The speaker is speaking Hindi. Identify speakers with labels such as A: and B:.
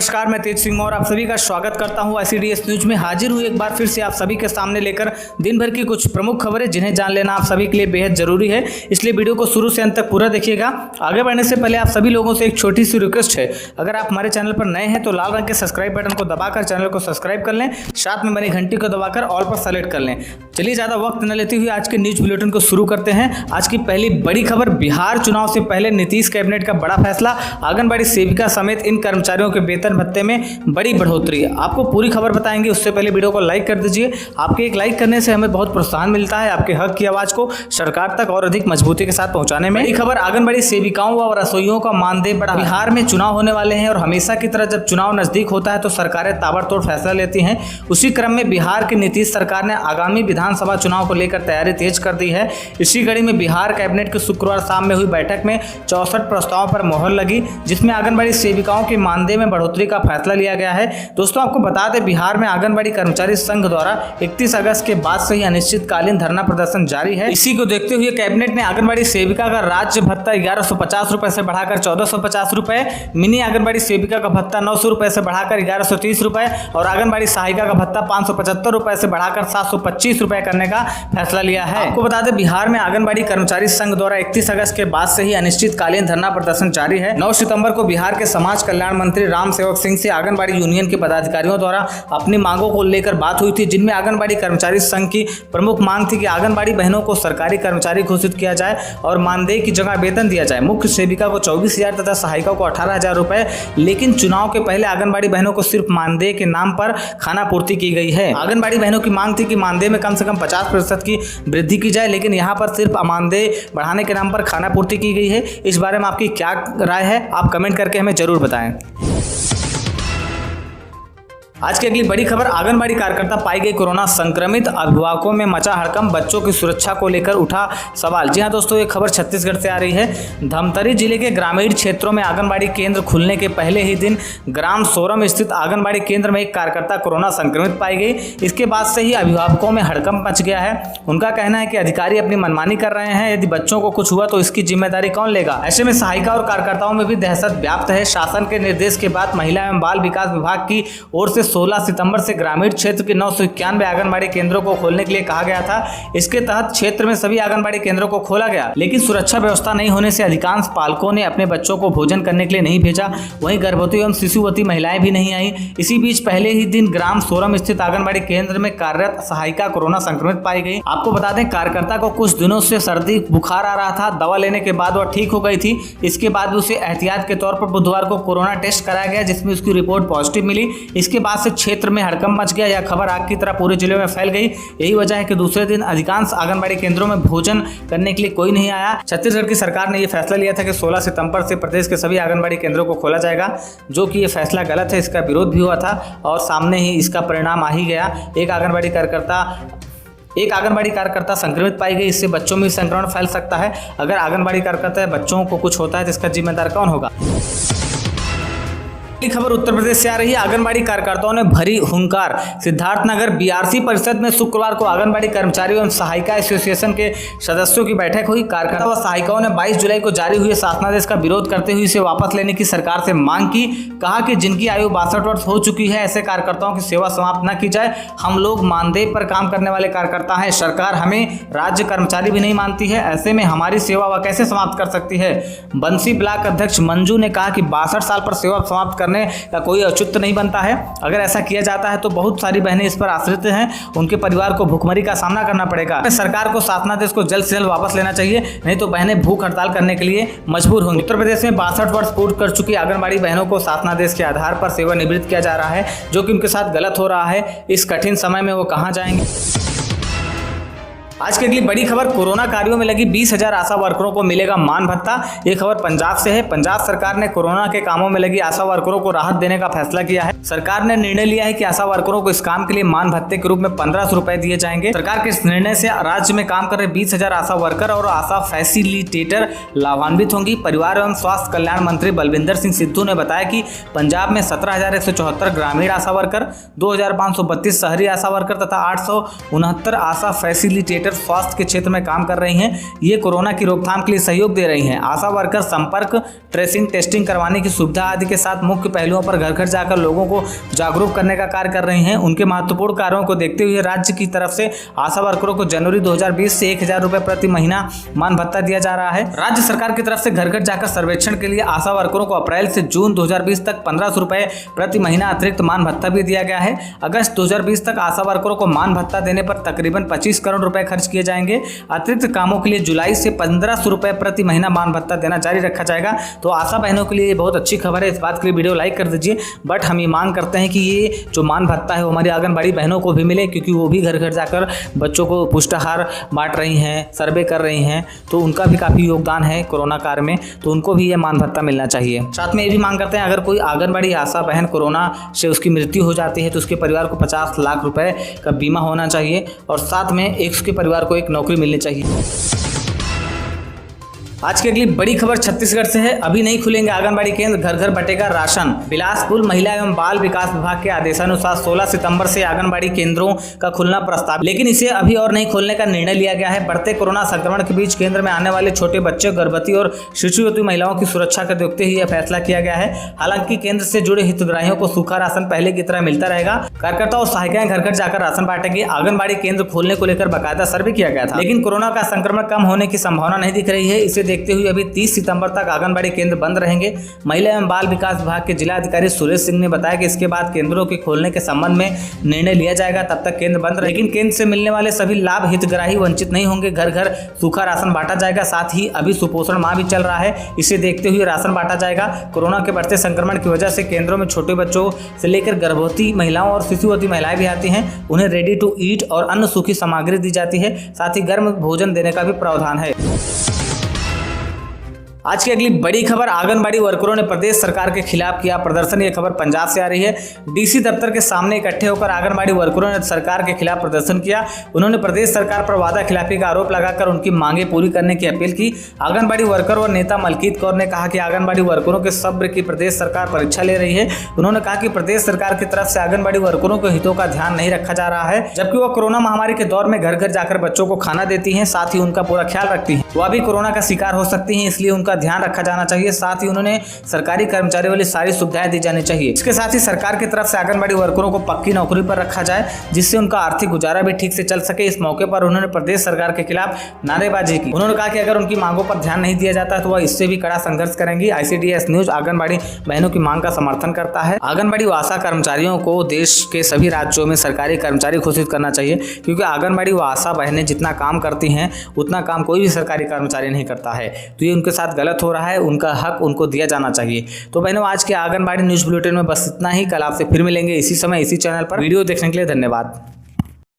A: नमस्कार, मैं तेज सिंह और आप सभी का स्वागत करता हूं ICDS न्यूज में। हाजिर हूं एक बार फिर से आप सभी के सामने लेकर दिन भर की कुछ प्रमुख खबरें जिन्हें जान लेना आप सभी के लिए बेहद जरूरी है, इसलिए वीडियो को शुरू से अंत तक पूरा देखिएगा। आगे बढ़ने से पहले आप सभी लोगों से एक छोटी सी रिक्वेस्ट है, अगर आप हमारे चैनल पर नए हैं तो लाल रंग के सब्सक्राइब बटन को दबाकर चैनल को सब्सक्राइब कर लें, साथ में बनी घंटी को दबाकर ऑल पर सेलेक्ट कर लें। चलिए ज़्यादा वक्त न लेते हुए आज के न्यूज बुलेटिन को शुरू करते हैं। आज की पहली बड़ी खबर, बिहार चुनाव से पहले नीतीश कैबिनेट का बड़ा फैसला, आंगनबाड़ी सेविका समेत इन कर्मचारियों के वेतन भत्ते में बड़ी बढ़ोतरी। आपको पूरी खबर बताएंगे, उससे पहले वीडियो को लाइक कर दीजिए। आपके एक लाइक करने से हमें बहुत प्रोत्साहन मिलता है आपके हक की आवाज को सरकार तक और अधिक मजबूती के साथ पहुंचाने में। बड़ी खबर, आंगनबाड़ी सेविकाओं व रसोइयों का मानदेय बढ़ा। बिहार में चुनाव होने वाले हैं और हमेशा की तरह जब चुनाव नजदीक होता है तो सरकारें ताबड़तोड़ फैसला लेती हैं। उसी क्रम में बिहार की नीतीश सरकार ने आगामी विधानसभा चुनाव को लेकर तैयारी तेज कर दी है। इसी कड़ी में बिहार कैबिनेट की शुक्रवार शाम में हुई बैठक में 64 प्रस्तावों पर मोहर लगी, जिसमें आंगनबाड़ी सेविकाओं के मानदेय में बढ़ोतरी का फैसला लिया गया है। दोस्तों, आपको बता दें, बिहार में आंगनबाड़ी कर्मचारी संघ द्वारा 31 अगस्त के बाद से ही अनिश्चितकालीन धरना प्रदर्शन जारी है। इसी को देखते हुए कैबिनेट ने आंगनबाड़ी सेविका का राज्य भत्ता 1150 रुपए से बढ़ाकर 1450 रुपए, मिनी आंगनबाड़ी सेविका का भत्ता 900 रुपए से बढ़ाकर 1130 रुपए और आंगनबाड़ी सहायिका का भत्ता 575 रुपए से बढ़ाकर 725 रुपए करने का फैसला लिया है। आपको बता दें, बिहार में आंगनबाड़ी कर्मचारी संघ द्वारा 31 अगस्त के बाद से ही अनिश्चितकालीन धरना प्रदर्शन जारी है। 9 सितंबर को बिहार के समाज कल्याण मंत्री राम सेवक सिंह से आंगनबाड़ी यूनियन के पदाधिकारियों द्वारा अपनी मांगों को लेकर बात हुई थी, जिनमें आंगनबाड़ी कर्मचारी संघ की प्रमुख मांग थी कि आंगनबाड़ी बहनों को सरकारी कर्मचारी घोषित किया जाए और मानदेय की जगह वेतन दिया जाए। मुख्य सेविका को 24,000 तथा सहायिका को 18,000 रुपए, लेकिन चुनाव के पहले आंगनबाड़ी बहनों को सिर्फ मानदेय के नाम पर खाना पूर्ति की गई है। आंगनबाड़ी बहनों की मांग थी कि मानदेय में कम से कम 50% की वृद्धि की जाए, लेकिन यहाँ पर सिर्फ मानदेय बढ़ाने के नाम पर खाना पूर्ति की गई है। इस बारे में आपकी क्या राय है, आप कमेंट करके हमें जरूर बताएं। आज की अगली बड़ी खबर, आंगनबाड़ी कार्यकर्ता पाई गई कोरोना संक्रमित, अभिभावकों में मचा हड़कंप, बच्चों की सुरक्षा को लेकर उठा सवाल। जी हां दोस्तों, ये खबर छत्तीसगढ़ से आ रही है। धमतरी जिले के ग्रामीण क्षेत्रों में आंगनबाड़ी केंद्र खुलने के पहले ही दिन ग्राम सोरम स्थित आंगनबाड़ी केंद्र में एक कार्यकर्ता कोरोना संक्रमित पाई गई। इसके बाद से ही अभिभावकों में हड़कंप मच गया है। उनका कहना है कि अधिकारी अपनी मनमानी कर रहे हैं, यदि बच्चों को कुछ हुआ तो इसकी जिम्मेदारी कौन लेगा। ऐसे में सहायिका और कार्यकर्ताओं में भी दहशत व्याप्त है। शासन के निर्देश के बाद महिला एवं बाल विकास विभाग की ओर से 16 सितंबर से ग्रामीण क्षेत्र के 991 आंगनबाड़ी केंद्रों को खोलने के लिए कहा गया था। इसके तहत क्षेत्र में सभी आंगनबाड़ी केंद्रों को खोला गया, लेकिन सुरक्षा व्यवस्था नहीं होने से अधिकांश पालकों ने अपने बच्चों को भोजन करने के लिए नहीं भेजा। वहीं गर्भवती एवं शिशुवती महिलाएं भी नहीं आई। इसी बीच पहले ही दिन ग्राम सोरम स्थित आंगनबाड़ी केंद्र में कार्यरत सहायिका कोरोना संक्रमित पाई गई। आपको बता दें, कार्यकर्ता को कुछ दिनों से सर्दी बुखार आ रहा था। दवा लेने के बाद वह ठीक हो गई थी। इसके बाद उसे एहतियात के तौर पर बुधवार को कोरोना टेस्ट कराया गया, जिसमें उसकी रिपोर्ट पॉजिटिव मिली। इसके बाद से क्षेत्र में हड़कंप मच गया। यह खबर आग की तरह पूरे जिले में फैल गई। यही वजह है कि दूसरे दिन अधिकांश आंगनबाड़ी केंद्रों में भोजन करने के लिए कोई नहीं आया। छत्तीसगढ़ की सरकार ने यह फैसला लिया था कि 16 सितंबर से प्रदेश के सभी आंगनबाड़ी केंद्रों को खोला जाएगा, जो कि यह फैसला गलत है। इसका विरोध भी हुआ था और सामने ही इसका परिणाम आ ही गया। एक आंगनबाड़ी कार्यकर्ता संक्रमित पाई गई। इससे बच्चों में संक्रमण फैल सकता है। अगर आंगनबाड़ी कार्यकर्ता बच्चों को कुछ होता है तो इसका जिम्मेदार कौन होगा। खबर उत्तर प्रदेश से आ रही है। आंगनबाड़ी कार्यकर्ताओं ने भरी हुंकार। सिद्धार्थनगर बीआरसी परिषद में शुक्रवार को आंगनबाड़ी कर्मचारियों एवं सहायिका एसोसिएशन के सदस्यों की बैठक हुई। कार्यकर्ता व सहायिकाओं ने 22 जुलाई को जारी हुए शासनादेश का विरोध करते हुए इसे वापस लेने की सरकार से मांग की। कहा कि जिनकी आयु 62 वर्ष हो चुकी है, ऐसे कार्यकर्ताओं की सेवा समाप्त न की जाए। हम लोग मानदेय पर काम करने वाले कार्यकर्ता हैं। सरकार हमें राज्य कर्मचारी भी नहीं मानती है। ऐसे में हमारी सेवा वह कैसे समाप्त कर सकती है। बंसी ब्लॉक अध्यक्ष मंजू ने कहा कि 62 साल पर सेवा समाप्त करने का कोई औचित्य नहीं बनता है। अगर ऐसा किया जाता है तो बहुत सारी बहनें इस पर आश्रित हैं, उनके परिवार को भूखमरी का सामना करना पड़ेगा। सरकार को शासनादेश को जल्द से जल्द वापस लेना चाहिए, नहीं तो बहनें भूख हड़ताल करने के लिए मजबूर होंगी। उत्तर प्रदेश में 62 वर्ष पूर्ण कर चुकी आंगनबाड़ी बहनों को शासनादेश के आधार पर सेवानिवृत्त किया जा रहा है, जो कि उनके साथ गलत हो रहा है। इस कठिन समय में वो कहां जाएंगे। आज की अगली बड़ी खबर, कोरोना कार्यों में लगी 20,000 आशा वर्करों को मिलेगा मान भत्ता। ये खबर पंजाब से है। पंजाब सरकार ने कोरोना के कामों में लगी आशा वर्करों को राहत देने का फैसला किया है। सरकार ने निर्णय लिया है कि आशा वर्करों को इस काम के लिए मान भत्ते के रूप में 1500 रुपए दिए जाएंगे। सरकार के इस निर्णय से राज्य में काम कर रहे 20,000 आशा वर्कर और आशा फैसिलिटेटर लाभान्वित होंगी। परिवार एवं स्वास्थ्य कल्याण मंत्री बलविंदर सिंह सिद्धू ने बताया कि पंजाब में 17,174 ग्रामीण आशा वर्कर, 2,532 शहरी आशा वर्कर तथा 869 आशा फैसिलिटेटर लेकर स्वास्थ्य के क्षेत्र में काम कर रही हैं। ये कोरोना की रोकथाम के लिए सहयोग दे रही हैं। आशा वर्कर संपर्क, ट्रेसिंग, टेस्टिंग करवाने की सुविधा आदि के साथ मुख्य पहलुओं पर घर घर जाकर लोगों को जागरूक करने का कार्य कर रही हैं। उनके महत्वपूर्ण कार्यों को देखते हुए राज्य की तरफ से आशा वर्करों को जनवरी 2020 से 1000 रुपये प्रति महीना मान भत्ता दिया जा रहा है। राज्य सरकार की तरफ से घर घर जाकर सर्वेक्षण के लिए आशा वर्करों को अप्रैल से जून 2020 तक 1500 रुपये प्रति महीना अतिरिक्त मान भत्ता भी दिया गया है। अगस्त 2020 तक आशा वर्करों को मान भत्ता देने पर तकरीबन 25 करोड़ रुपए खर्च किए जाएंगे। अतिरिक्त कामों के लिए जुलाई से 1500 रुपये प्रति महीना मान भत्ता देना जारी रखा जाएगा। तो आशा बहनों के लिए ये बहुत अच्छी खबर है। इस बात के लिए वीडियो लाइक कर दीजिए। बट हम ये मांग करते हैं कि ये जो मान भत्ता है वो हमारी आंगनबाड़ी बहनों को भी मिले, क्योंकि वो भी घर घर जाकर बच्चों को पुष्टाहार बांट रही हैं, सर्वे कर रही हैं, तो उनका भी काफ़ी योगदान है कोरोना काल में, तो उनको भी ये मान भत्ता मिलना चाहिए। साथ में ये भी मांग करते हैं, अगर कोई आंगनबाड़ी आशा बहन कोरोना से उसकी मृत्यु हो जाती है तो उसके परिवार को 50 लाख रुपए का बीमा होना चाहिए और साथ में एक उसके परिवार को एक नौकरी मिलनी चाहिए। आज की अगली बड़ी खबर छत्तीसगढ़ से है। अभी नहीं खुलेंगे आंगनबाड़ी केंद्र, घर घर बटेगा राशन। बिलासपुर महिला एवं बाल विकास विभाग के आदेशानुसार 16 सितंबर से आंगनबाड़ी केंद्रों का खुलना प्रस्तावित, लेकिन इसे अभी और नहीं खोलने का निर्णय लिया गया है। बढ़ते कोरोना संक्रमण के बीच केंद्र में आने वाले छोटे बच्चे, गर्भवती और शिशुवती महिलाओं की सुरक्षा को देखते हुए यह फैसला किया गया है। हालांकि केंद्र से जुड़े हितग्राहियों को सूखा राशन पहले की तरह मिलता रहेगा। कार्यकर्ता और सहायिकाएं घर घर जाकर राशन बांटेंगे। आंगनबाड़ी केंद्र खोलने को लेकर बाकायदा सर्वे किया गया था, लेकिन कोरोना का संक्रमण कम होने की संभावना नहीं दिख रही है। इसे देखते हुए अभी 30 सितंबर तक आंगनबाड़ी केंद्र बंद रहेंगे। महिला एवं बाल विकास विभाग के जिला अधिकारी सुरेश सिंह ने बताया कि इसके बाद केंद्रों के खोलने के संबंध में निर्णय लिया जाएगा। तब तक केंद्र बंद रहेगा, लेकिन केंद्र से मिलने वाले सभी लाभ हितग्राही वंचित नहीं होंगे। घर घर सूखा राशन बांटा जाएगा। साथ ही अभी सुपोषण माह भी चल रहा है, इसे देखते हुए राशन बांटा जाएगा। कोरोना के बढ़ते संक्रमण की वजह से केंद्रों में छोटे बच्चों से लेकर गर्भवती महिलाओं और शिशुवती महिलाएं भी आती हैं। उन्हें रेडी टू ईट और अन्य सूखी सामग्री दी जाती है। साथ ही गर्म भोजन देने का भी प्रावधान है। आज की अगली बड़ी खबर, आंगनबाड़ी वर्करों ने प्रदेश सरकार के खिलाफ किया प्रदर्शन। ये खबर पंजाब से आ रही है। डीसी दफ्तर के सामने इकट्ठे होकर आंगनबाड़ी वर्करों ने सरकार के खिलाफ प्रदर्शन किया। उन्होंने प्रदेश सरकार पर वादा खिलाफी का आरोप लगाकर उनकी मांगे पूरी करने की अपील की। आंगनबाड़ी वर्कर व नेता मलकीत कौर ने कहा कि आंगनबाड़ी वर्करों के सब्र की प्रदेश सरकार परीक्षा ले रही है। उन्होंने कहा कि प्रदेश सरकार की तरफ से आंगनबाड़ी वर्करों के हितों का ध्यान नहीं रखा जा रहा है, जबकि वह कोरोना महामारी के दौर में घर घर जाकर बच्चों को खाना देती हैं, साथ ही उनका पूरा ख्याल रखती हैं। वह भी कोरोना का शिकार हो सकती हैं, इसलिए उनका ध्यान रखा जाना चाहिए। साथ ही उन्होंने सरकारी कर्मचारियों वाली सारी सुविधाएं दी जानी चाहिए। इसके साथ ही सरकार की तरफ से आंगनबाड़ी वर्करों को पक्की नौकरी पर रखा जाए, जिससे उनका आर्थिक गुजारा भी ठीक से चल सके। इस मौके पर उन्होंने प्रदेश सरकार के खिलाफ नारेबाजी की। उन्होंने कहा कि अगर उनकी मांगों पर ध्यान नहीं दिया जाता तो वह इससे भी कड़ा संघर्ष करेंगी। ICDS न्यूज आंगनबाड़ी बहनों की मांग का समर्थन करता है। आंगनबाड़ी व आशा कर्मचारियों को देश के सभी राज्यों में सरकारी कर्मचारी घोषित करना चाहिए, क्योंकि आंगनबाड़ी व आशा बहनें जितना काम करती हैं उतना काम कोई भी सरकारी कर्मचारी नहीं करता है। तो ये उनके साथ गलत हो रहा है। उनका हक उनको दिया जाना चाहिए। तो बहनों, आज के आंगनबाड़ी न्यूज बुलेटिन में बस इतना ही। कल आपसे फिर मिलेंगे इसी समय इसी चैनल पर। वीडियो देखने के लिए धन्यवाद।